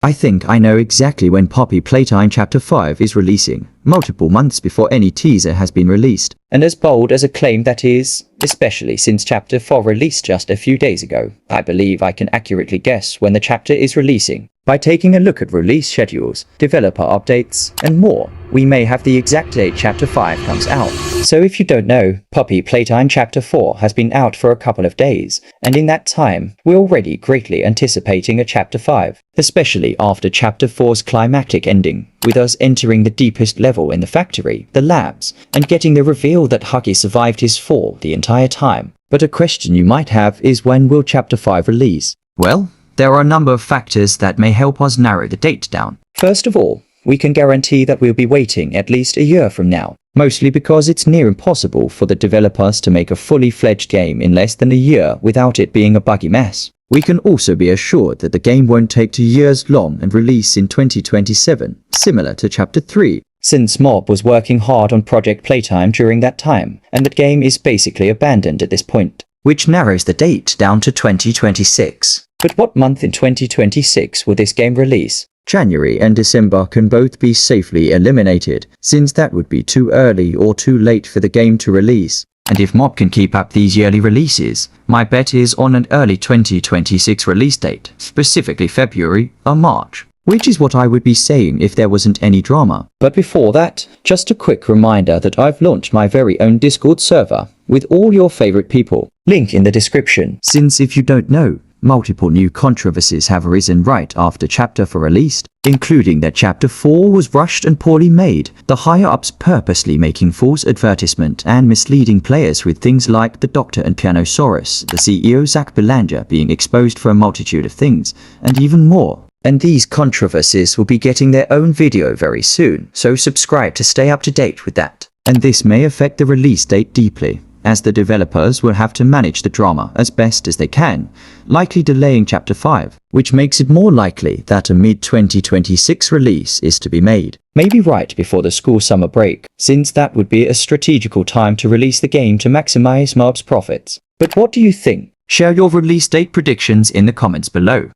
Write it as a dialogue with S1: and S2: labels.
S1: I think I know exactly when Poppy Playtime Chapter 5 is releasing, multiple months before any teaser has been released.
S2: And as bold as a claim that is, especially since Chapter 4 released just a few days ago, I believe I can accurately guess when the chapter is releasing. By taking a look at release schedules, developer updates, and more, we may have the exact date Chapter 5 comes out. So if you don't know, Poppy Playtime Chapter 4 has been out for a couple of days, and in that time, we're already greatly anticipating a Chapter 5, especially after Chapter 4's climactic ending, with us entering the deepest level in the factory, the labs, and getting the reveal that Huggy survived his fall the entire time. But a question you might have is, when will Chapter 5 release?
S1: Well, there are a number of factors that may help us narrow the date down.
S2: First of all, we can guarantee that we'll be waiting at least a year from now, mostly because it's near impossible for the developers to make a fully fledged game in less than a year without it being a buggy mess.
S1: We can also be assured that the game won't take 2 years long and release in 2027, similar to Chapter 3.
S2: Since Mob was working hard on Project Playtime during that time, and that game is basically abandoned at this point.
S1: Which narrows the date down to 2026.
S2: But what month in 2026 will this game release?
S1: January and December can both be safely eliminated, since that would be too early or too late for the game to release. And if Mob can keep up these yearly releases, my bet is on an early 2026 release date, specifically February or March. Which is what I would be saying if there wasn't any drama.
S2: But before that, just a quick reminder that I've launched my very own Discord server, with all your favorite people. Link in the description.
S1: Since if you don't know, multiple new controversies have arisen right after Chapter 4 released, including that Chapter 4 was rushed and poorly made, the higher-ups purposely making false advertisement and misleading players with things like the Doctor and Pianosaurus, the CEO Zach Belanger being exposed for a multitude of things, and even more. And these controversies will be getting their own video very soon, so subscribe to stay up to date with that. And this may affect the release date deeply, as the developers will have to manage the drama as best as they can, likely delaying Chapter 5, which makes it more likely that a mid-2026 release is to be made.
S2: Maybe right before the school summer break, since that would be a strategical time to release the game to maximize Mob's profits. But what do you think?
S1: Share your release date predictions in the comments below.